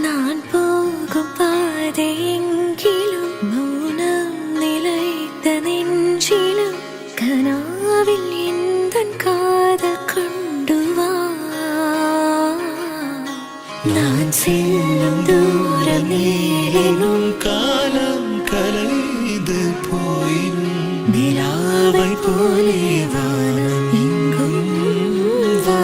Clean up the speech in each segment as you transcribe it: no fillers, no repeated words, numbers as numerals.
நான் போகும் பாதையெங்கிலும் மௌனம் நிலைத்த நெஞ்சிலும் கனாவில் எந்தன் காதல் கொண்டு வா. நான் செல்லும் தூரம் நேரினும் காலம் கலைந்து போயினும் நிலாவை போலே வானம் எங்கும் வா.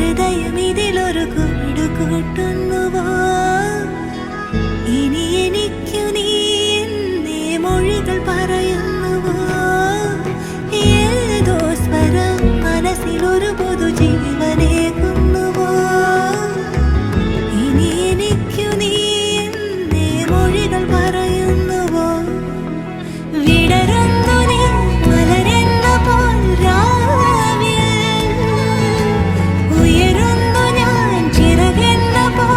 ഹൃദയം ഇതിലൊരു കൂട് കൂട്ടുന്നുവോ ഇനി എനിക്കു നീ എന്നേ മൊഴികൾ പറയുന്നുവോ ഏതോ സ്വരം മനസ്സിലൊരു പുതു ജീവനേകുന്നുവോ ഇനി എനിക്കു നീ എന്നേ മൊഴികൾ പറയുന്നുവോ വിടരുന്നു നീ മലരെന്ന പോൽ രാവിൽ ഉയരുന്നു ഞാൻ ചിറകെന്ന പോൽ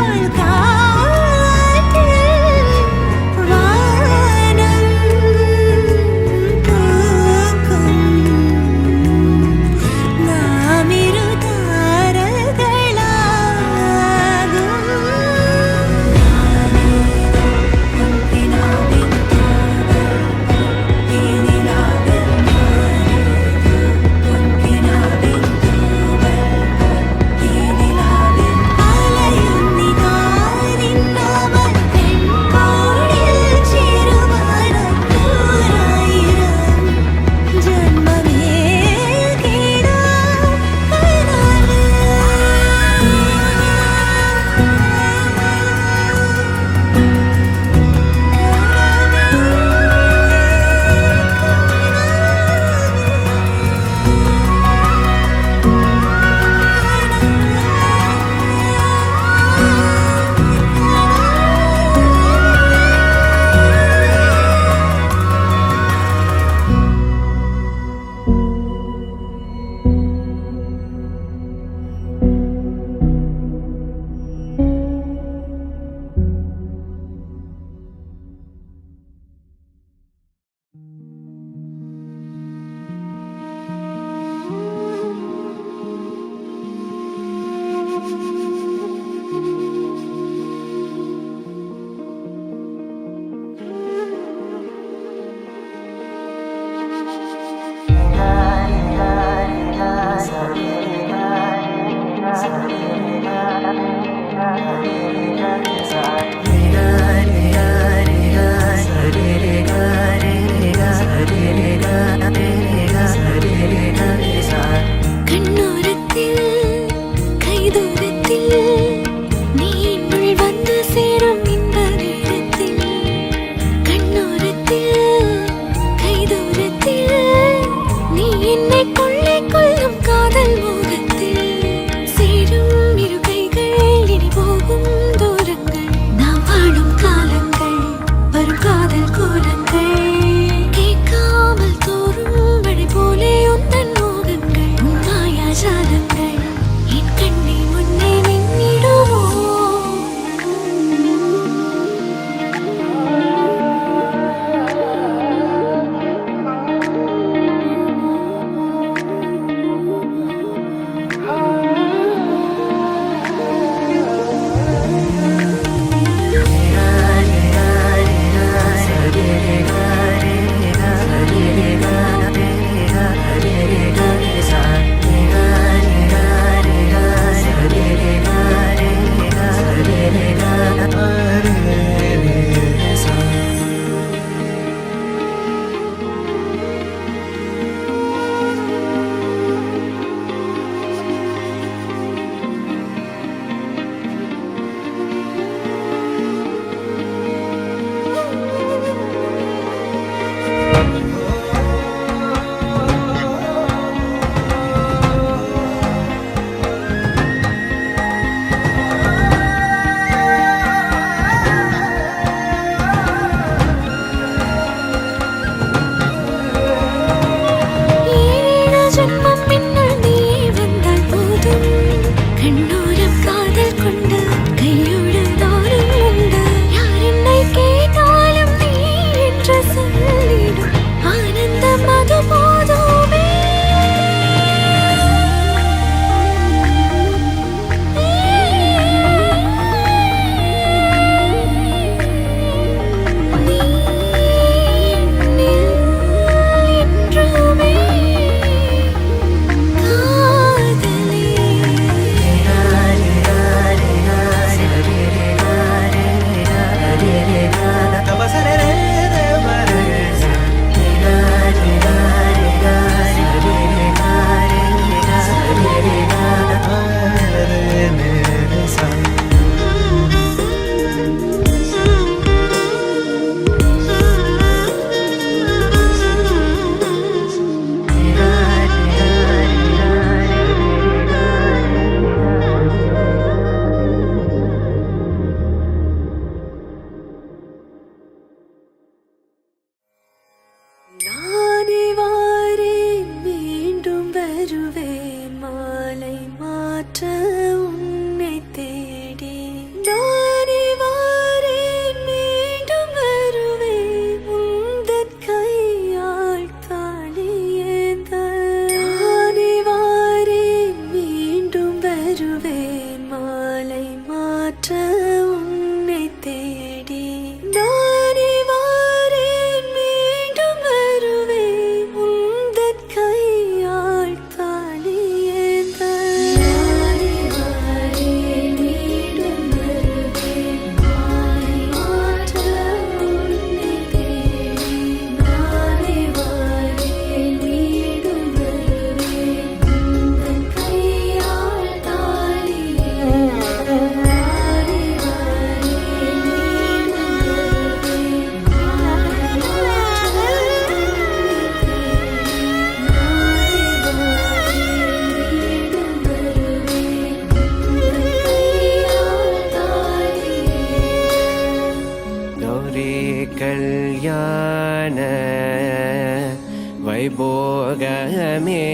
வைபோகமே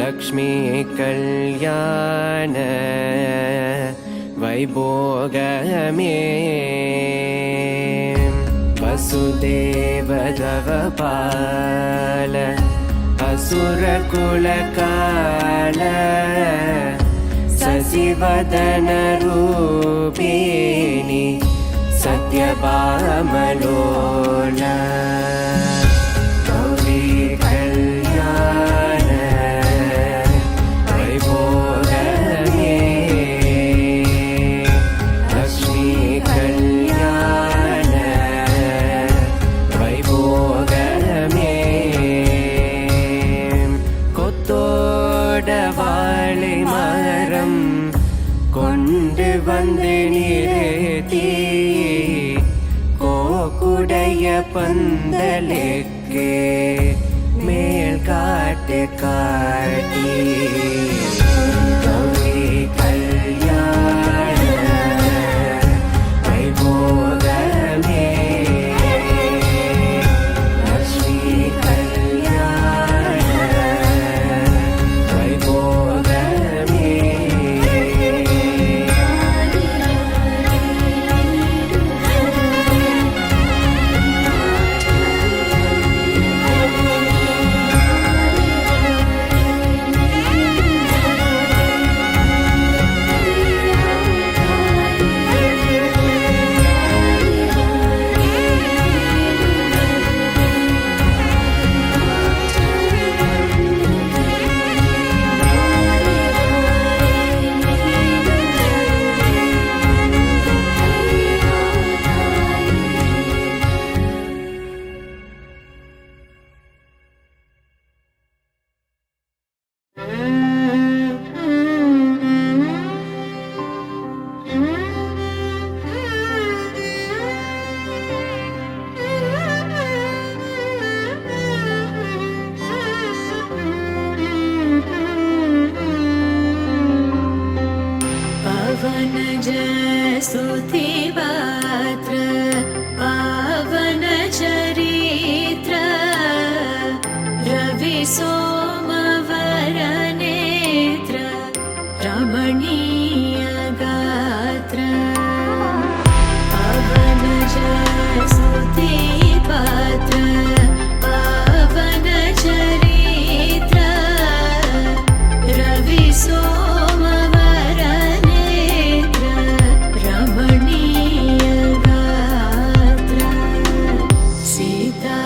லக்ஷ்மி கல்யாண வைபோகமே வசுதேவ ஜவபால அசுர குலகால சசிவதன ரூபிணி சத்யபாமலோல கௌரி கல்யாண வைபோகமே லக்ஷ்மி கல்யாண வைபோகமே கொத்தோட வாழை மரம் கொண்டு வந்து நிறுத்தி கோக்குடைய பந்தலுக்கு மேல் காட்டு காட்டி கௌரி கல்யாண வைபோகமே லக்ஷ்மி கல்யாண வைபோகமே स्तुतिपात्र पावन चरित्र रवि सोमवर नेत्र रमणीय गात्र पावन स्तुतिपात्र पावन चरित्र रवि सोमवर नेत्र रमणीय गात्र सीता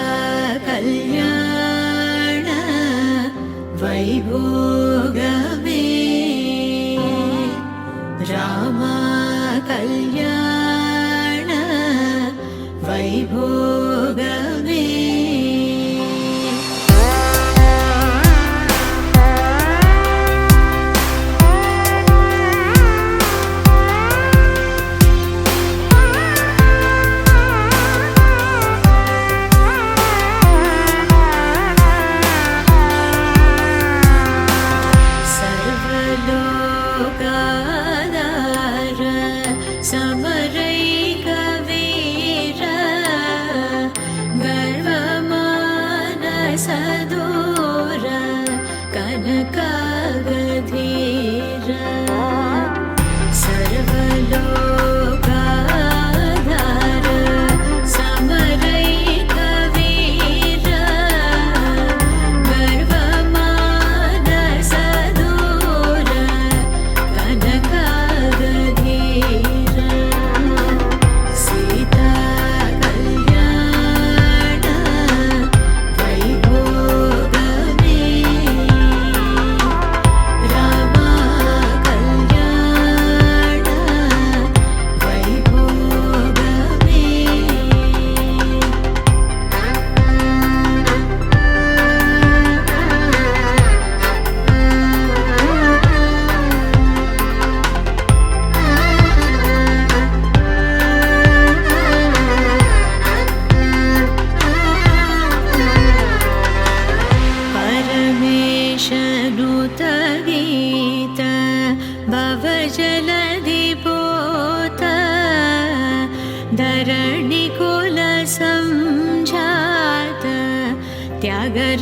कल्याण वैभोगमे रामा कल्याण वैभोगमे सर्वलोकाधार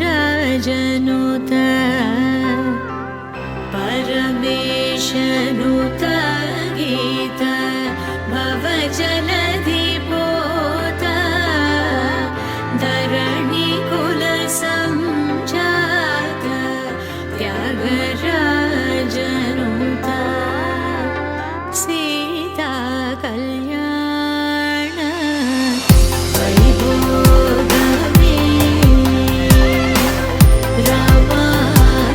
त्यागराजनुत परमेशनुत गीत भवजलधिपोत धरणि कुल संजात त्यागराजनुत सीता कल्याण वैभोगमे रामा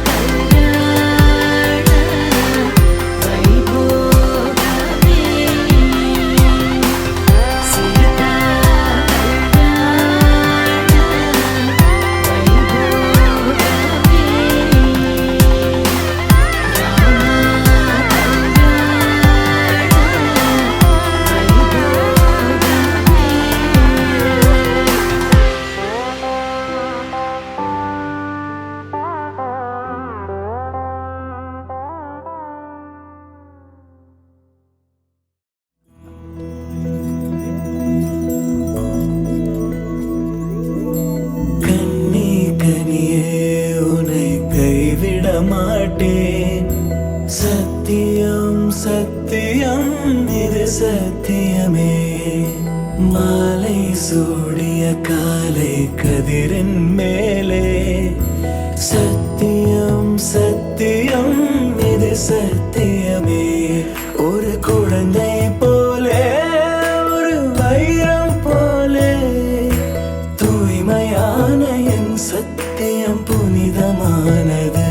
कल्याण वैभोगमे सीता कल्याण वैभोगमे கண்ணே கனியே உன்னை கைவிட மாட்டேன் சத்தியம் சத்தியம் இது சத்தியமே மாலை சூடிய காலை கதிரின் மேலே சத்தியம் சத்தியம் இது சத்தியமே ஒரு குழந்தை போலே ஒரு வைரம் போலே தூய்மையான என் சத்தியம் புனிதமானது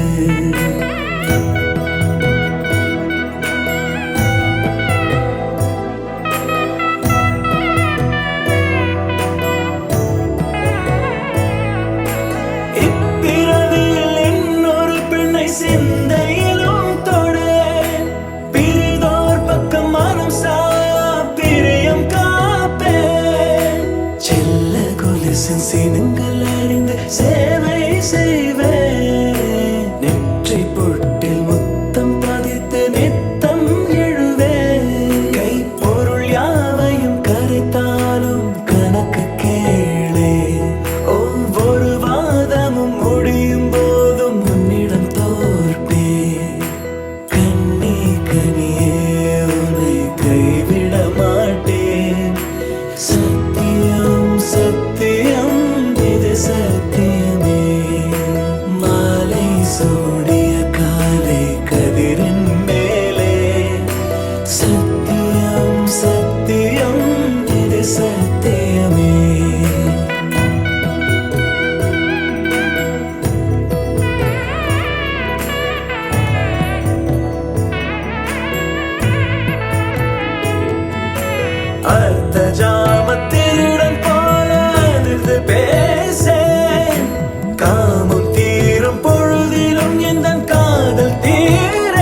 இப்பிறவியில் இன்னொரு பெண்ணை சிந்தையிலும் தொடேன் பிரிதோர் பக்கம் மனம் சாயா பிரியம் காப்பேன் செல்ல கொலுசின் சினங்கள் அறிந்து சேவை செய்வேன் நெற்றி பொட்டில் முத்தம் பதித்து நித்தம் எழுவேன் கைப்பொருள் யாவையும் கரைத்தாலும் கணக்கு கேளே ஒவ்வொரு வாதமும் முடியும் போதும் உன்னிடம் தோற்பேன் கண்ணே கனியே உன்னை கைவிட மாட்டேன் சத்தியம் சத்தியம் இது சத்தியமே மாலை சூடிய காலை கதிரின் மேலே சத்தியம் சத்தியம் இது சத்தியமே அர்த்த ஜாமத்திருடன் போல அதிர்ந்து பேசேன் காமம் தீரும் பொழுதிலும் எந்த காதல் தீர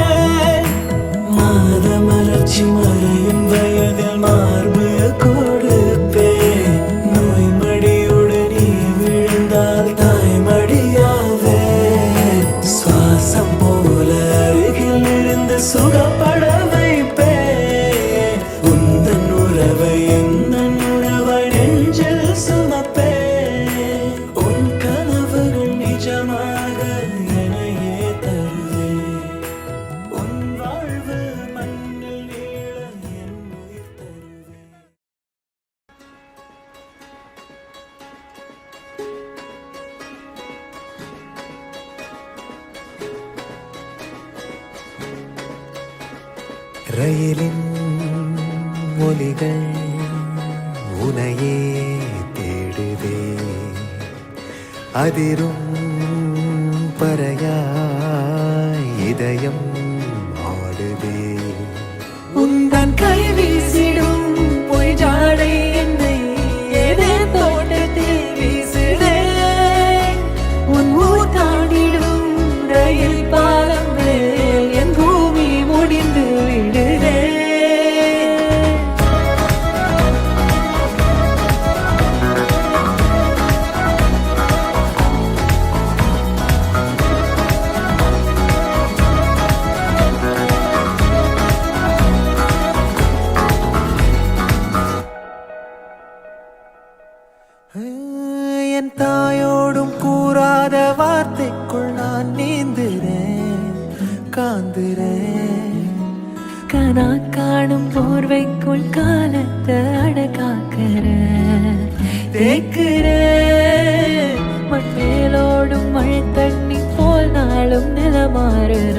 மாத மலர்ச்சி மறையும் வயதில் மார்பு கொடுப்பேன் நோய் மடியுடன் நீ விழுந்தால் தாய்மடியாவே சுவாசம் போல அருகில் இருந்து சுகப்பட வைப்பேன் உந்தன் உறவை எந்தன் உறவை நெஞ்சில் சுமப்பேன் உன் கனவுகள் நிஜமாக எனையே தருவேன் உன் வாழ்வு மண்ணில் நீள என் உயிர் தருவேன் ரயிலின் ஒலிகள் உனையே தேடுதே அதிரும் பறையாய் இதயம் ஆடுதே உந்தன் கை வீசிடும் பொய் ஜாடை என்னை ஏதே தோட்டத்தில் வீசுதே உன் ஊர் தாண்டிடும் ரயில் பாலம் மேல் என் பூமி முடிந்து விடுதே என் தாயோடும் கூட எழுதுறேன். கனா காணும் போர்வைக்குள் காலத்தை அடக்காக்கிற தேக்குற மண்மேலோடும் மழை தண்ணி போல் நாளும் நிலமாறுற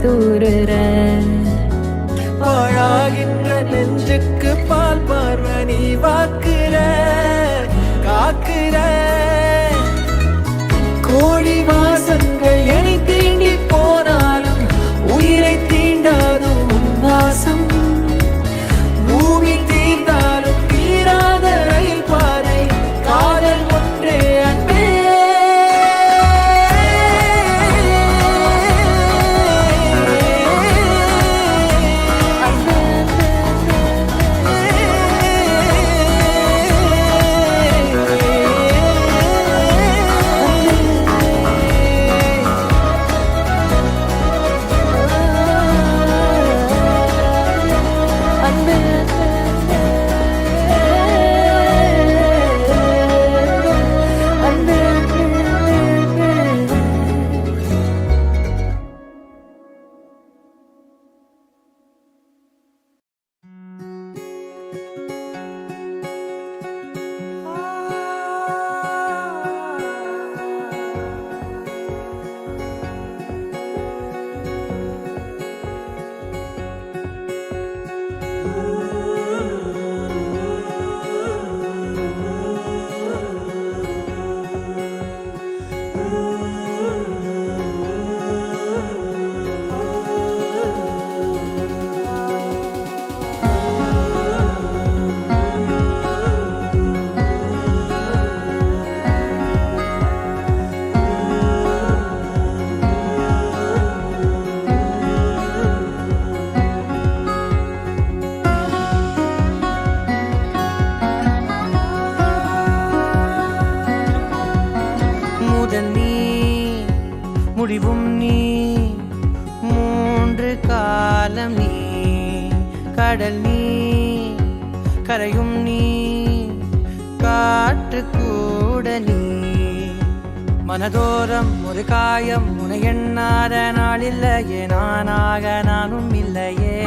தூறுற பாழாகின்ற நெஞ்சுக்கு பால் பார்வை நீ வாக்குற காக்குற. கோடி வாசங்கள் என்னை தீண்டி போனாலும் உயிரை தீண்டாதும் உன் வாசம். பூமி தீர்ந்தாலும் தீராத ரயில் பாதை காதல் ஒன்றே அன்பே. முடிவும் நீ மூன்று காலம் நீ கடல் நீ கரையும் நீ காற்று கூட நீ. மனதோரம் ஒரு காயம் உனை எண்ணாத நாள் இல்லையே நானாக நானும் இல்லையே.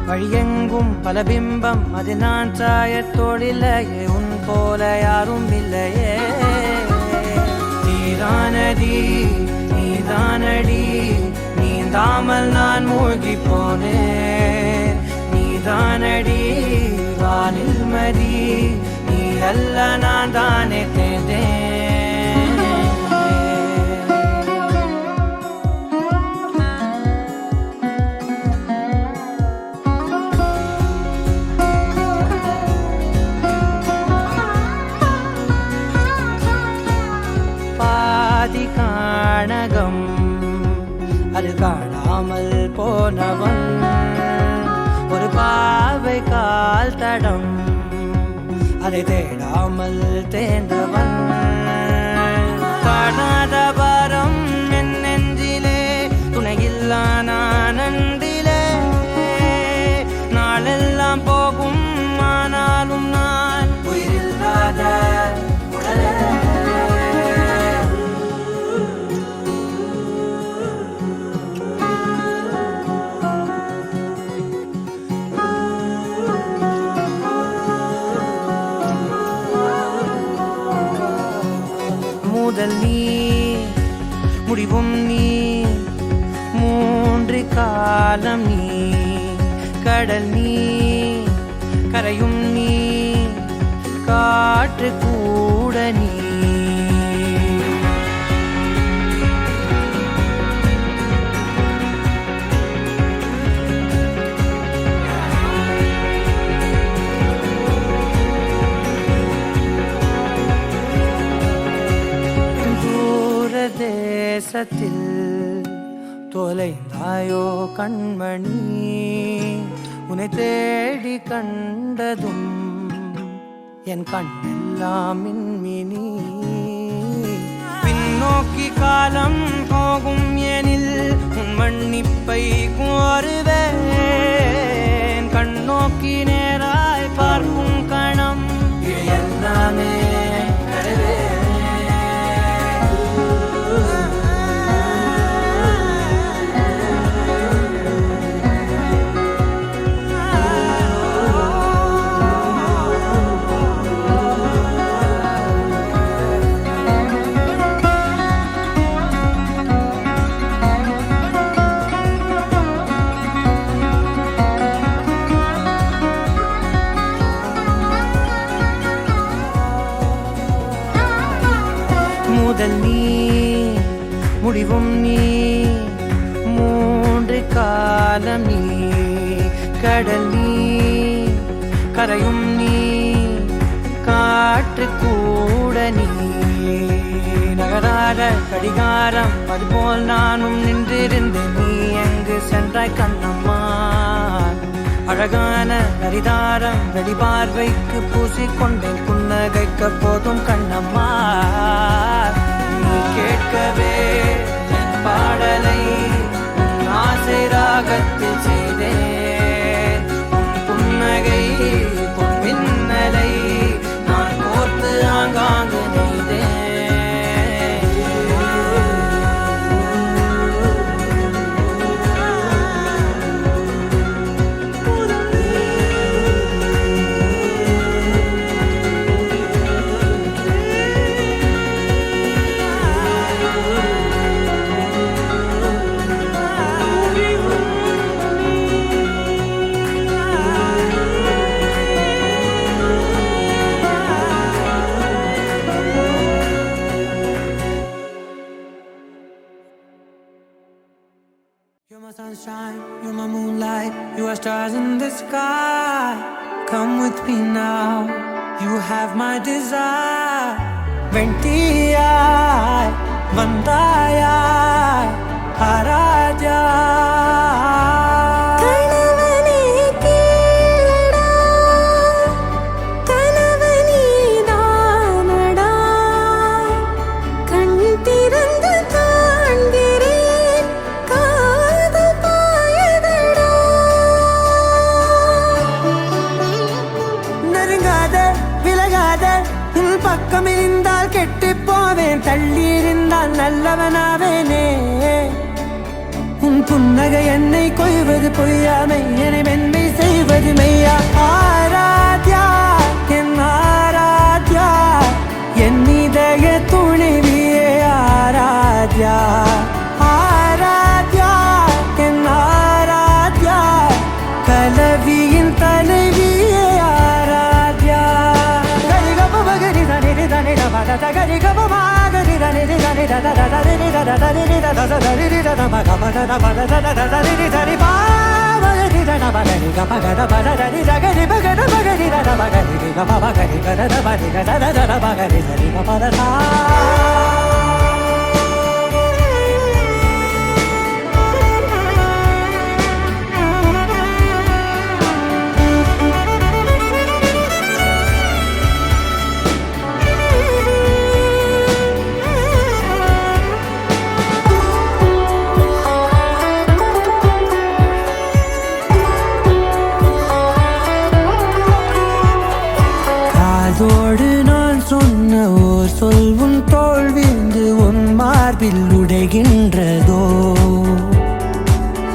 வழியெங்கும் பல பிம்பம் அது நான் சாயத்தோடில்லையே உன் போல யாரும் இல்லையே. நீதானடி நீதானடி நீந்தாமல் நான் மூழ்கி போனேன். நீதானடி வானில் மதி நீ அல்ல நான் தானே தேர்ந்தேன். காணகம் அது காணாமல் போனவன் ஒரு பாவை கால் தடம் அதை தேடாமல் தேர்ந்தவன். காணாத பாரம் என் நெஞ்சிலே துணையில்லா நான் அன்றிலே நாளெல்லாம் போகும் ஆனாலும் நான் உயிரில்லாத உடலே. முதல் நீ முடிவும் நீ மூன்று காலம் நீ கடல் நீ கரையும் நீ காற்று கூட நீ. தேசத்தில் தொலைந்தாயோ கண்மணி உன்னை தேடி கண்டதும் என் கண்ணெல்லாம் மின்மினி. பின்னோக்கி காலம் போகும் எனில் உன் மன்னிப்பை கோருவேன். கண்ணோக்கி நேராய் பார்க்கும் கணம் எல்லாமே முதல் நீ முடிவும் நீ மூன்று காலம் நீ கடல் நீ கரையும் நீ காற்று கூட நீ நகராத கடிகாரம் அதுபோல் நானும் நின்றிருந்தேன் நீ எங்கு சென்றாய் கண்ணம்மா அழகான நரிதாரம் வெளிபார்வைக்கு பூசிக்கொண்டேன் புன்னகைக்க போதும் கண்ணம்மா நீ கேட்கவே என் பாடலை உன் ஆசை ராகத்தில் செய்தேன் உன் புன்னகை பொன் மின்னலை நான் கோர்த்து ஆங்காங்கு நெய்தேன் You're my sunshine, you're my moonlight, you are stars in the sky. Come with me now, you have my desire. Ventiyai, vandayai, Araja. கணவனே கேளடா கணவனே தானடா கண் திறந்து காண்கிறேன் காதல் பாயதடா நெருங்காத விலகாத உன் பக்கம் இருந்தால் கெட்டு போவேன் தள்ளி இருந்தால் நல்லவனாவேனே உன் புன்னகை என்னை கொய்வது பொய்யாமை என்னை மென்மை செய்வது மெய்யா ஆராத்யா என் ஆராத்யா என் இதய துணைவியே ஆராத்யா ஆராத்யா என் ஆராத்யா கலவியின் தலைவியே ஆராத்யா கரிகப பகரி தனி தனி பத தகரி கப மாகரி தனி தனி தத தரி தத தரி தத தரி தத மக பத பத தத தரி தரி பாவரி தத பகரி கப கத பத தரி தகரி பகத பகரி தத பகரி கப பகரி கத பகரி கத தத பகரி தரி பத தா காதோடு நான் சொன்ன ஓர் சொல் உன் தோள் வீழ்ந்து உன் மார்பில் உடைகின்றதோ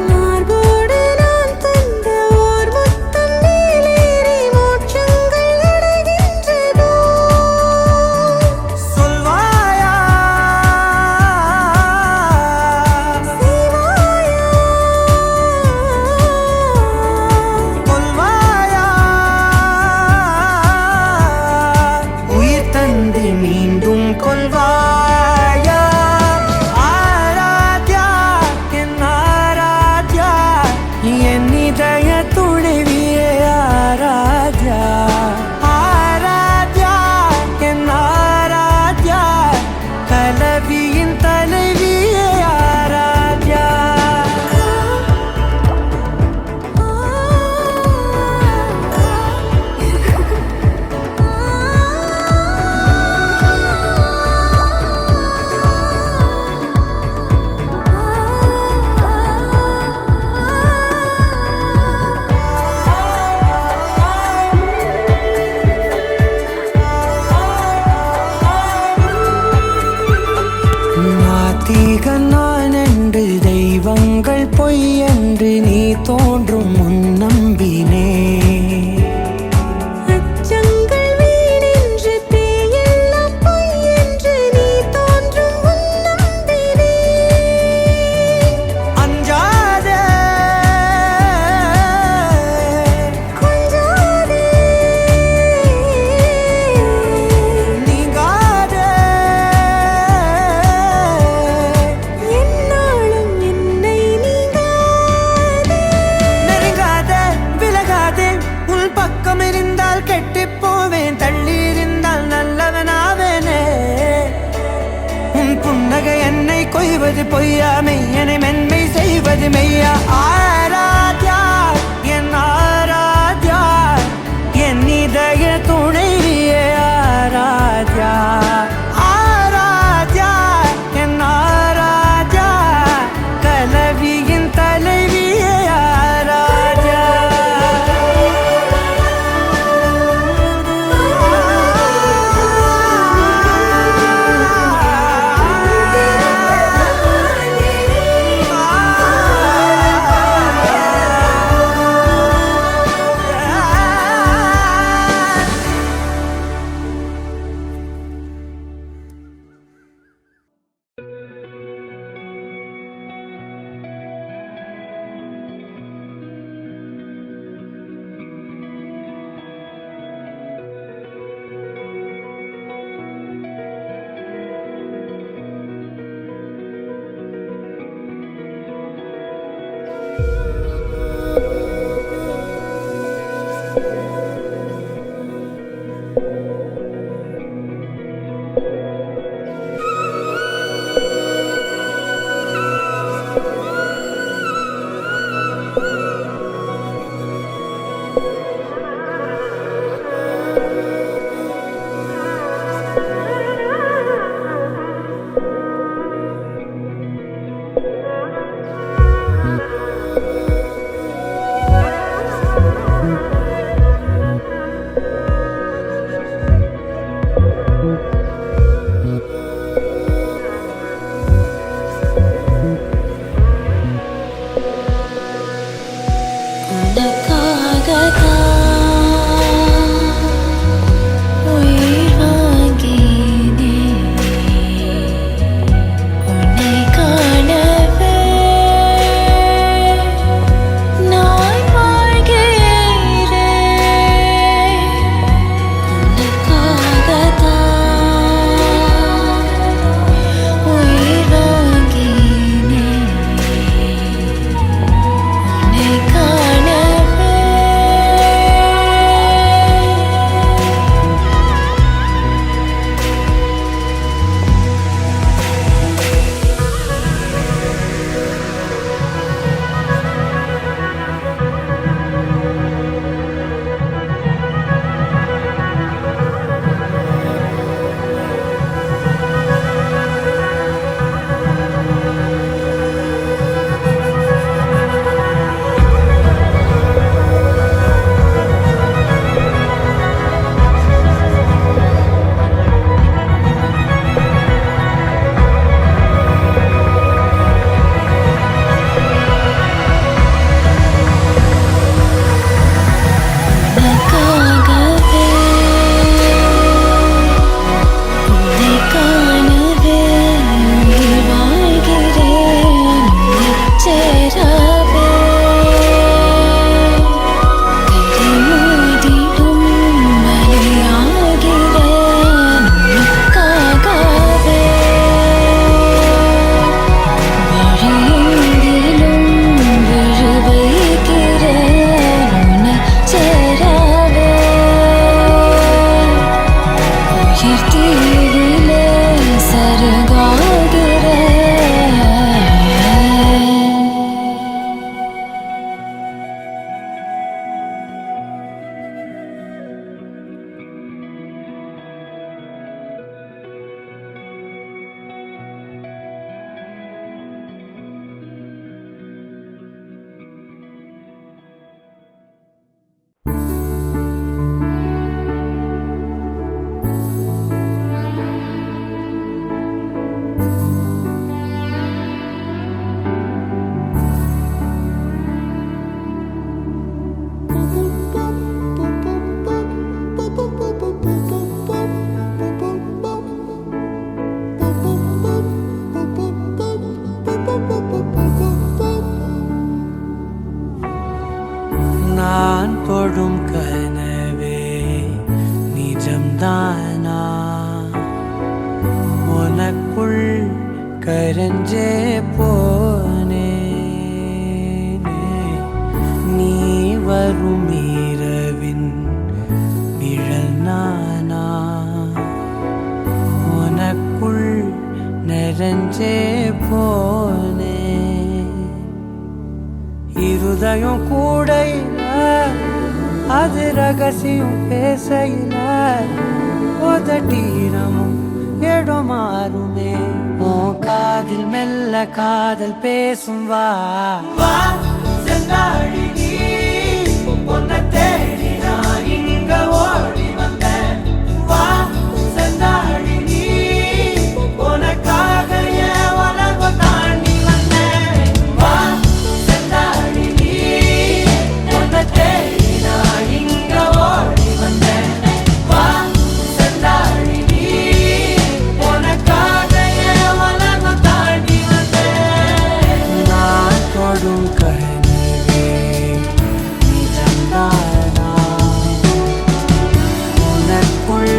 மார்போடு நான் தந்த ஓர் முத்தம் மேலேறி மோட்சங்கள் அடைகின்றதோ சொல்வாயா சிவாயா கொல்வாயா உயிர் தந்து மீண்டும் கொல்வாயா ஆராத்யா செய்வது பொய்யா மெய்யனை மென்மை செய்வது மெய்யா ஆராத்யா என் ஆராத்யா என் இதய துணைவியே ஆராத்யா ஆராத்யா என் ஆராத்யா கலவியின் தலைவியே ஆராத்யா தொடும் கனவே நிஜம்தானா உனக்குள் கரஞ்சே போனே நீ வரும் இரவின் நிழல் நானா உனக்குள் கரஞ்சே போனே இருதயம் கூடையில அது ரகசியம் பேசையில உதட்டீரமும் இடம் மாறுமே உன் காதில் மெல்ல காதல் பேசும் வா வா செந்தாழி நீ உன்னை தேடி நான் இங்க ஓடி வந்தேன் வா செந்தாழி நீ உனக்காக என் உலகம் தாண்டி வந்தேன் வா செந்தாழி நீ உன்னை தேடி நான் இங்க ஓடி வந்தேன் வா செந்தாழி நீ உனக்காக என் உலகம் தாண்டி வந்தேன் நான் தொடும் கனவே நிஜம்தானா உனக்குள்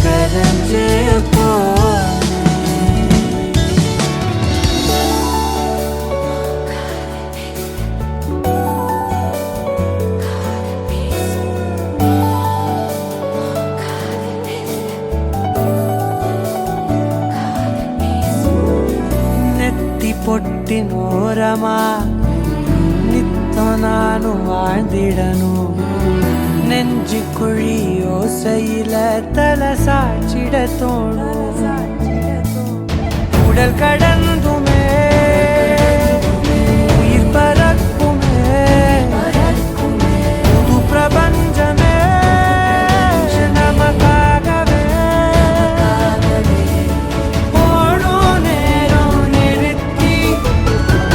கரஞ்சே போனே ನೆತ್ತಿ ಪೊಟ್ಟಿನೋರಮ ನಿತ್ತ ನಾನು வாழ்ந்திடನು நெஞ்சு குழி ஓசையில தலை சாச்சிட தோணும் உடல் கடந்துமே உயிர் பறக்குமே புது பிரபஞ்சமே நமக்காகவே ஓடும் நேரம் நிறுத்தி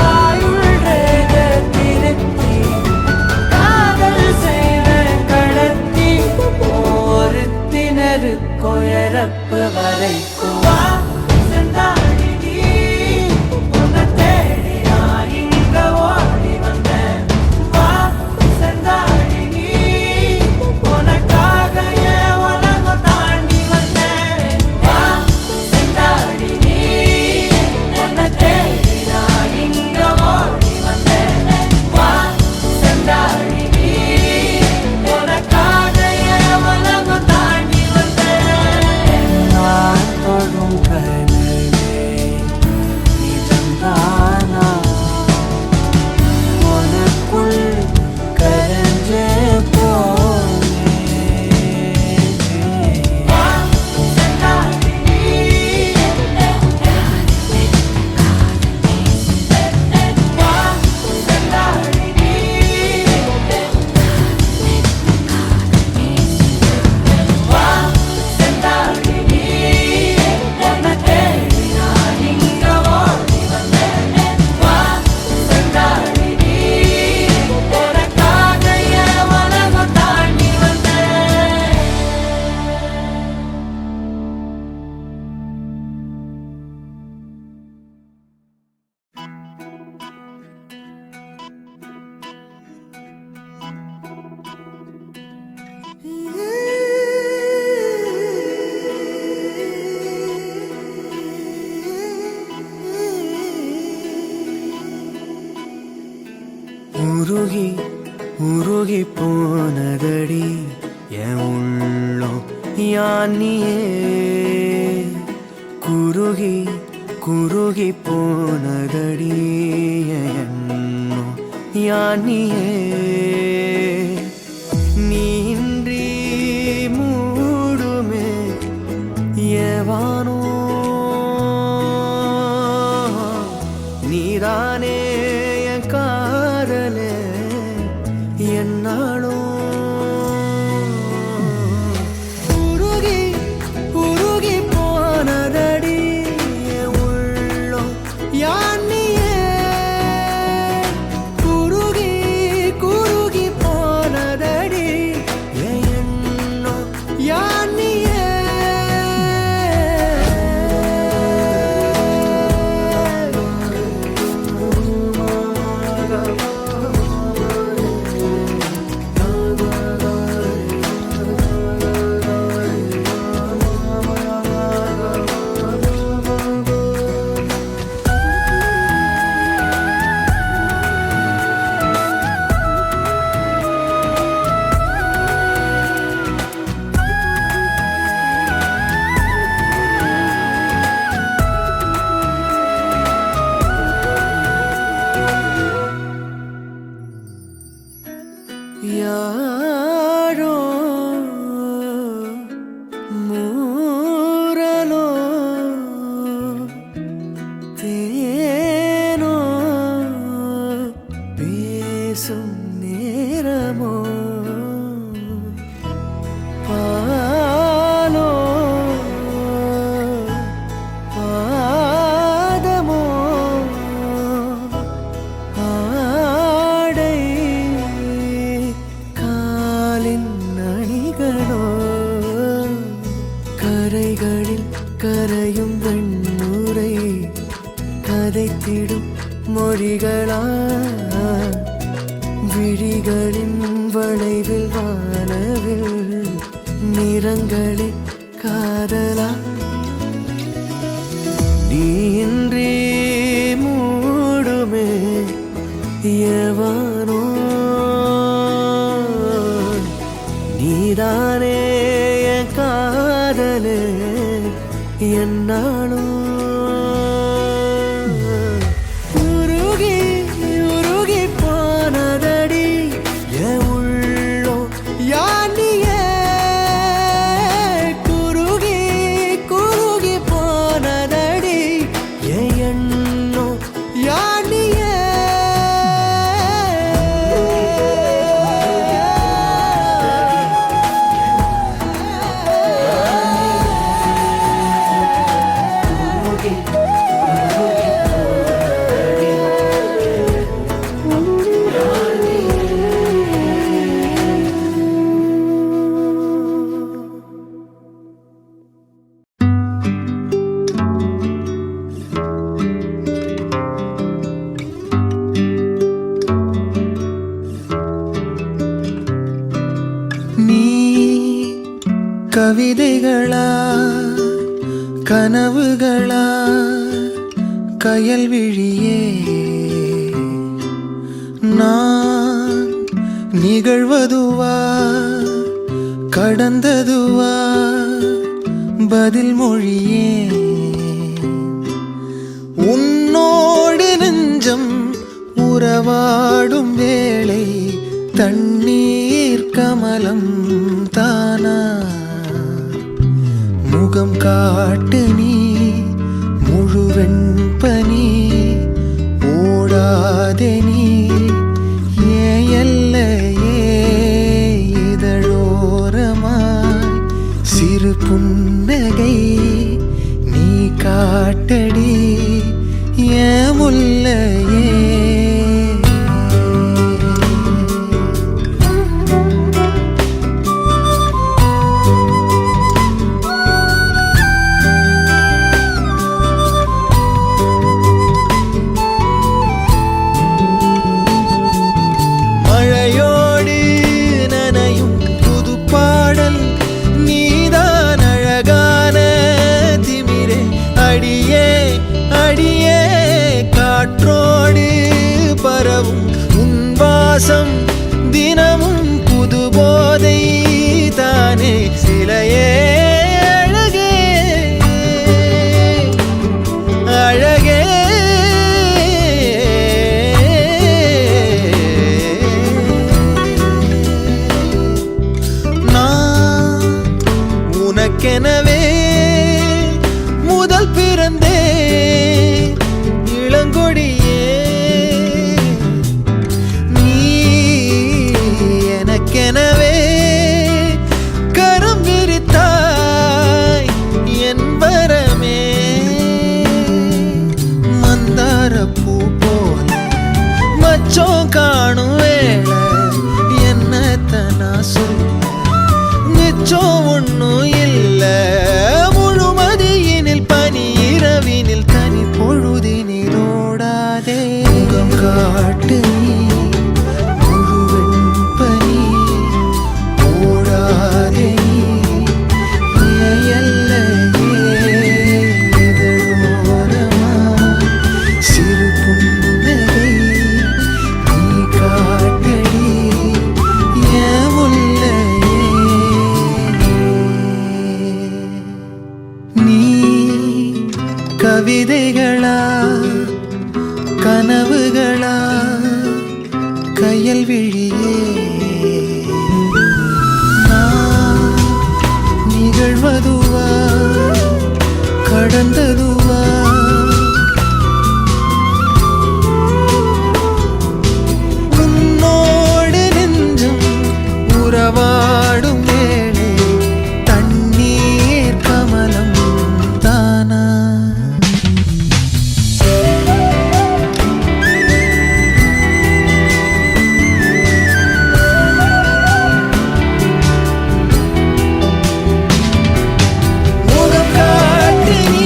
ஆயுள் ரேக திருத்தி காதல் செய்வேன் கடத்தி ஒருத்தினருக்கும் இறப்பு வரைக்கும் வா செந்தாழி நீ உன்னை தேடி நான் இங்க ஓடி வந்தேன் வா செந்தாழி நீ உனக்காக என் உலகம் தாண்டி வந்தேன் வா செந்தாழி நீ உன்னை தேடி நான் இங்க ஓடி வந்தேன் வா செந்தாழி நீ உனக்காக என் உலகம் தாண்டி வந்தேன் நான் தொடும் கனவே நிஜம்தானா உனக்குள் கரஞ்சே போனே வா செந்தாழி நீ வா செந்தாழி நீ வா செந்தாழி நீ உன்னை தேடி நான் இங்க ஓடி வந்தேன் வா செந்தாழி நீ உனக்காக என் உலகம் தாண்டி வந்தேன் உருகி உருகி போனதடி என் உள்ளம் யானியே குருகி குருகி போனதடி என் எண்ணம் யானியே நீன்றி மூடுமே ஏவானோ நீதானே என் காதலே என்னாலும் உருகி உருகி போனதடி என் உள்ளம் யானியே குருகி குருகி போனதடி என் எண்ணம் யானியே எழுதும் வெண்ணுரை கதைத்திடும் மொழிகளா விழிகளின் வளைவில் வானவில் நிறங்களில் காதலா நீ இன்றி மூடுமே எவனோ நீதானே என் காதலே என்னாலும் உருகி உருகி போனதடி என் உள்ளோ யானியே குருகி குருகி போனதடி என் எண்ணோ யானியே நீ கவிதைகளா கனவுகளா கயல்விழியே நான் நிகழ்வதுவா கடந்ததுவா பதில் மொழியே உன்னோடு நெஞ்சம் உறவாடும் வேளை தண்ணீர் கமலம் தானா முகம் காட்டு நீ முழுவெண் பனி ஓடாதே நீ ஏன் எல்லையே இதழோரமாய் சிறு புன்னகை நீ காட்டடி ஏன் முல்லையே மழையோடு நனையும் புது பாடல் நீதான் அழகான திமிரே அடியே அடியே காற்றோடு பரவும் உன் வாசம் தினமும் புது போதை தானே சிலையே அழகே அழகே நான் உனக்கெனவே முதல் பிறந்தே இளங்கொடியே நீ எனக்கெனவே கரம் விரித்தாய் என் வரமே மந்தார பூ போல மச்சம் காணும் வேளை என்னத்தனா சொல்ல மிச்சம் ஒன்னும் இல்ல முழுமதியினில் பனி இரவினில் தனி பொழுதினில் ஓடாதே முகம் காட்டு நீ முழுவெண் பனி ஓடாதே நீ ஏன் எல்லையே இதழோரமாய் சிறு புன்னகை நீ காட்டடி ஏன் முல்லையே நீ கவிதைகளா கனவுகளா கயல்விழியே நான் நிகழ்வதுவா கடந்ததுவா உன்னோடு நெஞ்சம் உறவாடும் வேளை தண்ணீர் கமலம் தானா முகம் காட்டு நீ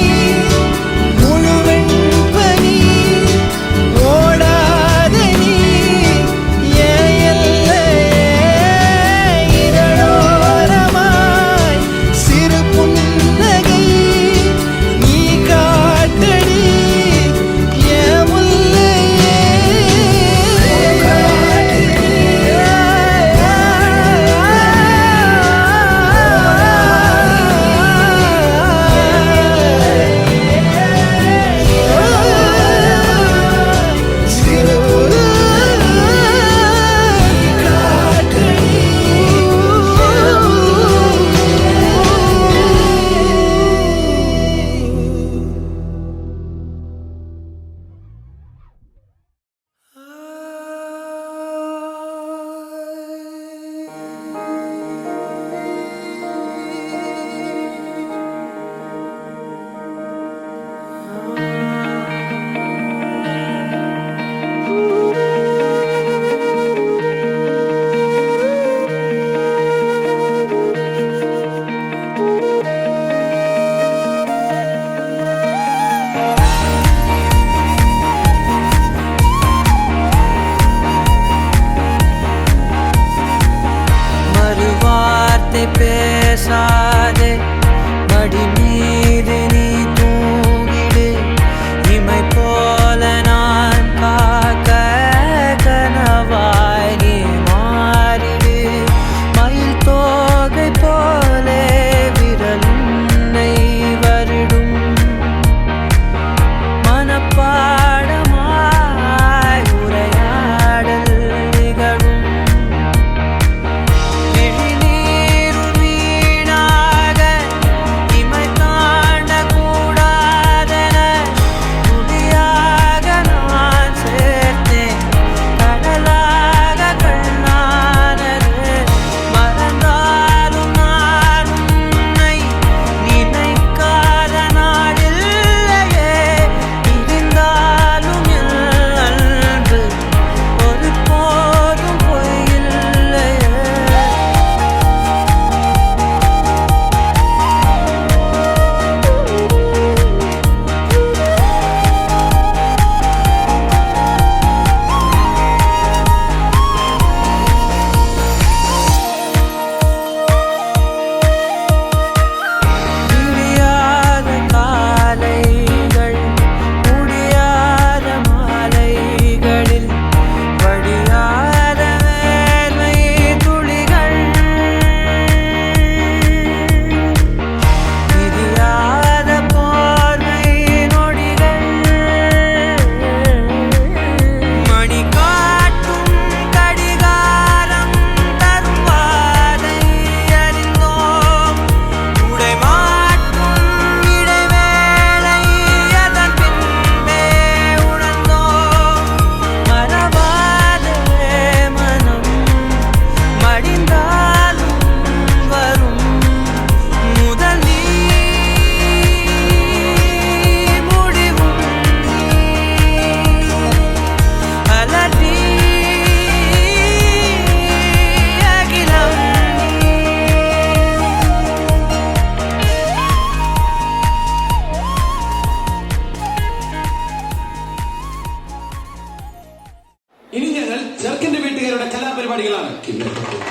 பாடிக்கலாம்.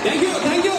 Thank you thank you.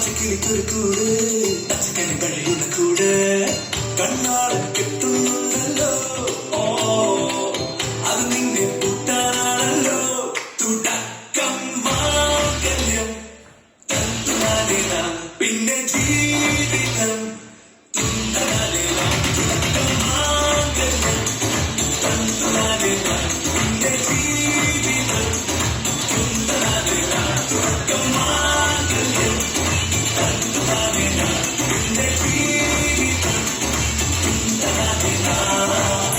പച്ചക്കിളിക്കൊരു കൂട് പച്ചക്കറി പള്ളിയുടെ കൂട് കണ്ണാളം കെട്ടുന്നുണ്ടല്ലോ ഓ അത് നിന്നെ കൂട്ടാനാണല്ലോ തുടക്കം മാംഗല്യം തന്തുനാലിനാം പിന്നെ ജീവിതം തുന്തനാലിനാം തുടക്കം മാംഗല്യം തന്തുനാലിനാം പിന്നെ ജീവിതം തുന്തനാലിനാം തുടക്കം മാംഗല്യം തന്തുനാലിനാം പിന്നെ ജീവിതം തുന്തനാലിനാം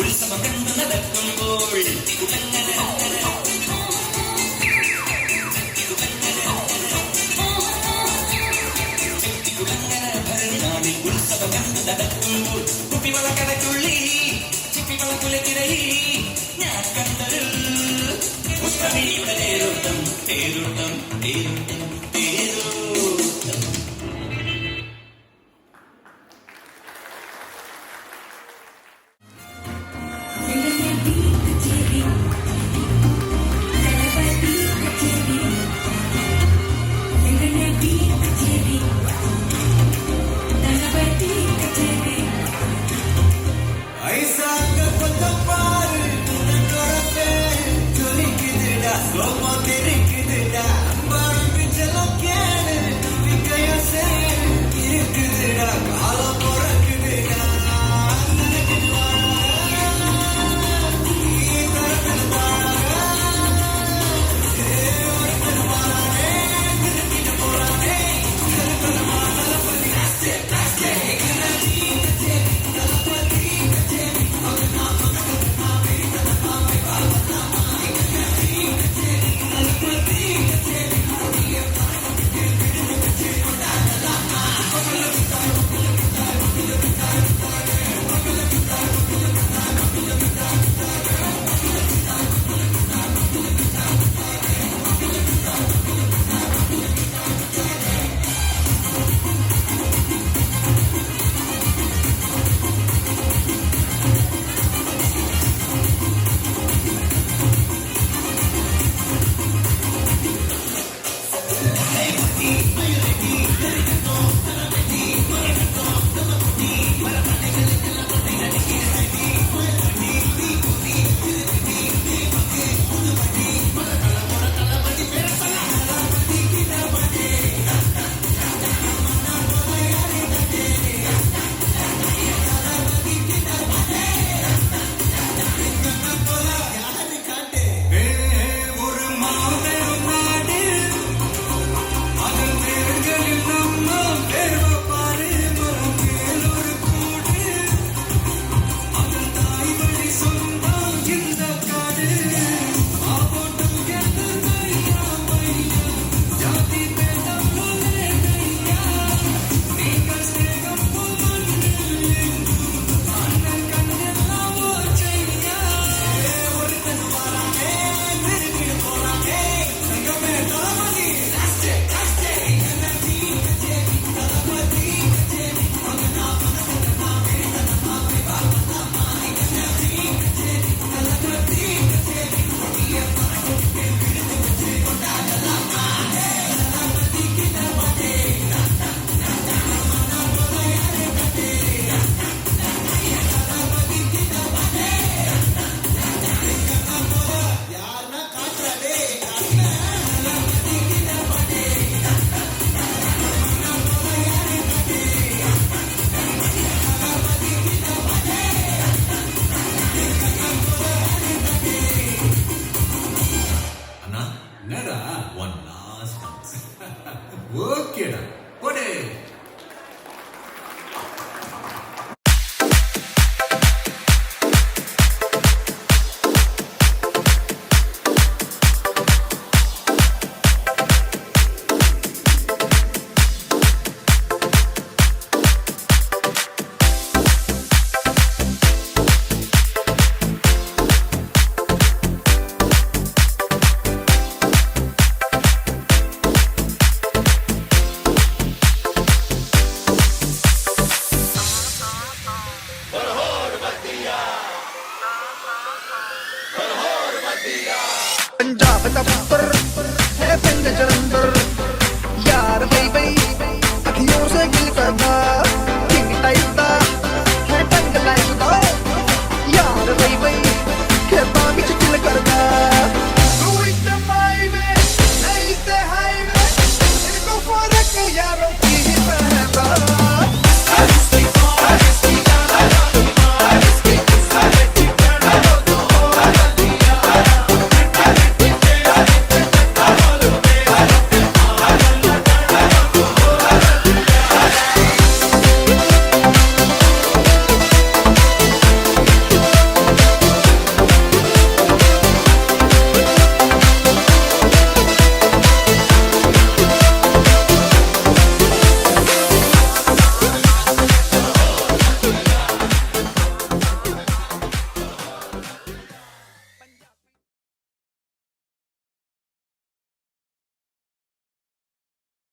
ഉത്സവം കണ്ടു നടക്കുമ്പോൾ ഭരണിനാളിൽ ഉത്സവം കണ്ടു നടക്കുമ്പോൾ കുപ്പിവള കടക്കുള്ളി ചിപ്പിവള കുലക്കിടയിൽ ഞാൻ കണ്ടൊരു പുഷ്പമിഴിയുടെ തേരോട്ടം തേരോട്ടം തേരോട്ടം തേരോട്ടം. पंजाब दा पुत्तर है पिंड जलंधर